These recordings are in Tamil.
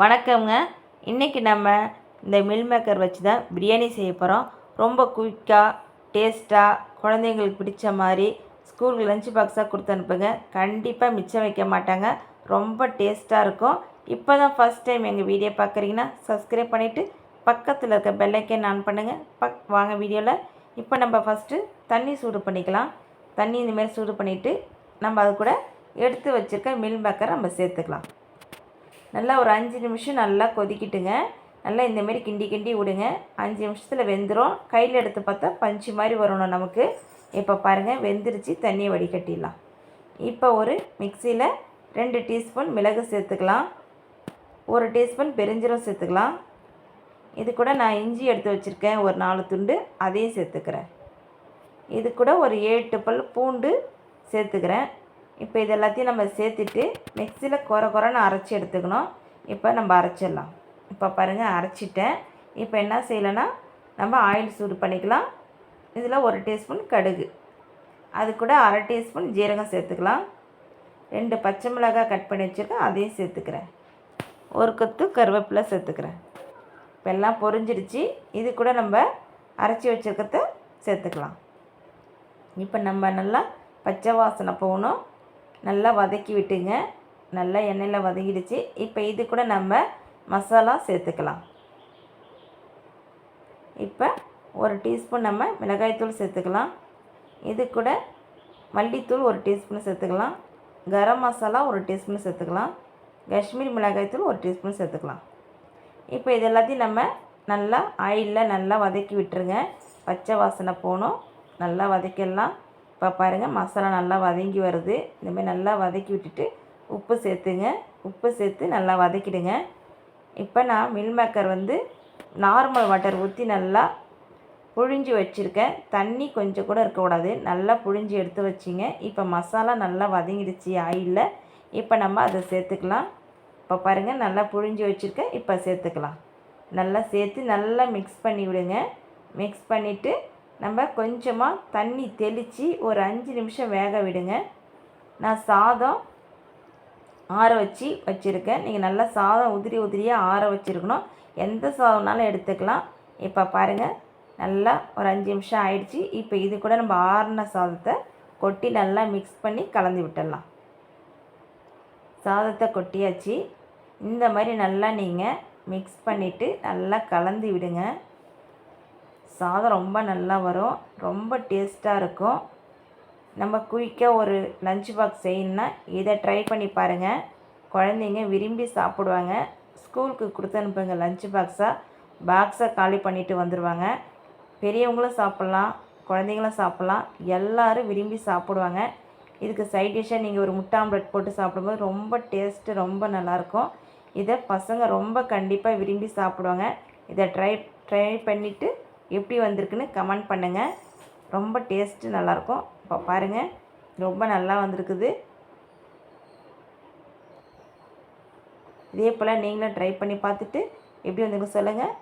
வணக்கம்ங்க. இன்றைக்கி நம்ம இந்த மில் மேக்கர் வச்சு தான் பிரியாணி செய்ய போகிறோம். ரொம்ப குயிக்காக டேஸ்ட்டாக குழந்தைங்களுக்கு பிடிச்ச மாதிரி ஸ்கூலுக்கு லஞ்ச் பாக்ஸாக கொடுத்து அனுப்புங்க. கண்டிப்பாக மிச்சம் வைக்க மாட்டாங்க. ரொம்ப டேஸ்ட்டாக இருக்கும். இப்போ தான் ஃபஸ்ட் டைம் எங்கள் வீடியோ பார்க்குறீங்கன்னா சப்ஸ்கிரைப் பண்ணிவிட்டு பக்கத்தில் இருக்க பெல் ஐக்கான் ஆன் பண்ணுங்கள். வாங்க வீடியோவில். இப்போ நம்ம ஃபஸ்ட்டு தண்ணி சூடு பண்ணிக்கலாம். தண்ணி இந்தமாரி சூடு பண்ணிவிட்டு நம்ம அது கூட எடுத்து வச்சுருக்க மில் மேக்கரை நம்ம சேர்த்துக்கலாம். நல்லா ஒரு 5 நிமிஷம் நல்லா கொதிக்கிட்டுங்க. நல்லா இந்தமாரி கிண்டி கிண்டி விடுங்க. 5 நிமிஷத்தில் வெந்துடும். கையில் எடுத்து பார்த்தா பஞ்சு மாதிரி வரணும் நமக்கு. இப்போ பாருங்கள் வெந்துருச்சு. தண்ணியை வடிகட்டிடலாம். இப்போ ஒரு மிக்சியில் 2 டீஸ்பூன் மிளகு சேர்த்துக்கலாம். 1 டீஸ்பூன் பெருஞ்சீரகம் சேர்த்துக்கலாம். இது கூட நான் இஞ்சி எடுத்து வச்சுருக்கேன் ஒரு 4 துண்டு, அதையும் சேர்த்துக்கிறேன். இது கூட ஒரு 8 பல் பூண்டு சேர்த்துக்கிறேன். இப்போ இது எல்லாத்தையும் நம்ம சேர்த்துட்டு மிக்சியில் குறைன்னு அரைச்சி எடுத்துக்கணும். இப்போ நம்ம அரைச்சிடலாம். இப்போ பாருங்கள் அரைச்சிட்டேன். இப்போ என்ன செய்யலைன்னா நம்ம ஆயில் சூடு பண்ணிக்கலாம். இதில் 1 டீஸ்பூன் கடுகு, அது கூட 1/2 டீஸ்பூன் ஜீரகம் சேர்த்துக்கலாம். 2 பச்சை மிளகாய் கட் பண்ணி வச்சுருக்கேன், அதையும் சேர்த்துக்கிறேன். 1 கொத்து கருவேப்பிலை சேர்த்துக்கிறேன். இப்போ எல்லாம் பொரிஞ்சிடுச்சு. இது கூட நம்ம அரைச்சி வச்சுருக்கிறத சேர்த்துக்கலாம். இப்போ நம்ம நல்லா பச்சை வாசனை போகணும். நல்லா வதக்கி விட்டுங்க. நல்லா எண்ணெயில் வதங்கிடுச்சு. இப்போ இது கூட நம்ம மசாலா சேர்த்துக்கலாம். இப்போ 1 டீஸ்பூன் நம்ம மிளகாய்த்தூள் சேர்த்துக்கலாம். இது கூட மல்லித்தூள் 1 டீஸ்பூன் சேர்த்துக்கலாம். கரம் மசாலா 1 டீஸ்பூன் சேர்த்துக்கலாம். காஷ்மீர் மிளகாய்த்தூள் 1 டீஸ்பூன் சேர்த்துக்கலாம். இப்போ இது எல்லாத்தையும் நம்ம நல்லா ஆயிலில் நல்லா வதக்கி விட்டுருங்க. பச்சை வாசனை போகணும். நல்லா வதக்கிடலாம். இப்போ பாருங்கள் மசாலா நல்லா வதங்கி வருது. இந்தமாதிரி நல்லா வதக்கி விட்டுட்டு உப்பு சேர்த்துங்க. உப்பு சேர்த்து நல்லா வதக்கிடுங்க. இப்போ நான் மில் மேக்கர் நார்மல் வாட்டர் ஊற்றி நல்லா புழிஞ்சு வச்சுருக்கேன். தண்ணி கொஞ்சம் கூட இருக்கக்கூடாது. நல்லா புழிஞ்சு எடுத்து வச்சிங்க. இப்போ மசாலா நல்லா வதங்கிடுச்சு ஆயிலில். இப்போ நம்ம அதை சேர்த்துக்கலாம். இப்போ பாருங்கள் நல்லா புழிஞ்சு வச்சுருக்கேன். இப்போ சேர்த்துக்கலாம். நல்லா சேர்த்து நல்லா மிக்ஸ் பண்ணி விடுங்க. மிக்ஸ் பண்ணிவிட்டு நம்ம கொஞ்சமாக தண்ணி தெளித்து ஒரு 5 நிமிஷம் வேக விடுங்க. நான் சாதம் ஆற வச்சுருக்கேன். நீங்கள் நல்லா சாதம் உதிரியாக ஆற வச்சுருக்கணும். எந்த சாதம்னாலும் எடுத்துக்கலாம். இப்போ பாருங்கள் நல்லா ஒரு 5 நிமிஷம் ஆயிடுச்சு. இப்போ இது கூட நம்ம ஆறின சாதத்தை கொட்டி நல்லா மிக்ஸ் பண்ணி கலந்து விட்டுடலாம். சாதத்தை கொட்டியாச்சு. இந்த மாதிரி நல்லா நீங்கள் மிக்ஸ் பண்ணிவிட்டு நல்லா கலந்து விடுங்க. சாதம் ரொம்ப நல்லா வரும். ரொம்ப டேஸ்ட்டாக இருக்கும். நம்ம குயிக்காக ஒரு லஞ்ச் பாக்ஸ் செய்யணுன்னா இதை ட்ரை பண்ணி பாருங்கள். குழந்தைங்க விரும்பி சாப்பிடுவாங்க. ஸ்கூலுக்கு கொடுத்து அனுப்புங்க லஞ்ச் பாக்ஸை காலி பண்ணிவிட்டு வந்துடுவாங்க. பெரியவங்களும் சாப்பிட்லாம், குழந்தைங்களும் சாப்பிட்லாம். எல்லோரும் விரும்பி சாப்பிடுவாங்க. இதுக்கு சைட் டிஷ்ஷாக நீங்கள் ஒரு முட்டை ஆம்லெட் போட்டு சாப்பிடும்போது ரொம்ப டேஸ்ட்டு ரொம்ப நல்லாயிருக்கும். இதை பசங்க ரொம்ப கண்டிப்பாக விரும்பி சாப்பிடுவாங்க. இதை ட்ரை பண்ணிவிட்டு எப்படி வந்திருக்குன்னு கமெண்ட் பண்ணுங்கள். ரொம்ப டேஸ்ட்டு நல்லாயிருக்கும். இப்போ பாருங்கள் ரொம்ப நல்லா வந்திருக்குது. இதே போல் நீங்களும் ட்ரை பண்ணி பார்த்துட்டு எப்படி வந்திருக்கு சொல்லுங்கள்.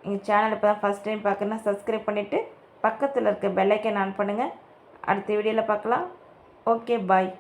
எங்கள் சேனல் இப்போ தான் ஃபஸ்ட் டைம் பார்க்குறேன்னா சப்ஸ்கிரைப் பண்ணிவிட்டு பக்கத்தில் இருக்க பெல் ஐக்கான் ஆன் பண்ணுங்கள். அடுத்த வீடியோவில் பார்க்கலாம். Okay bye.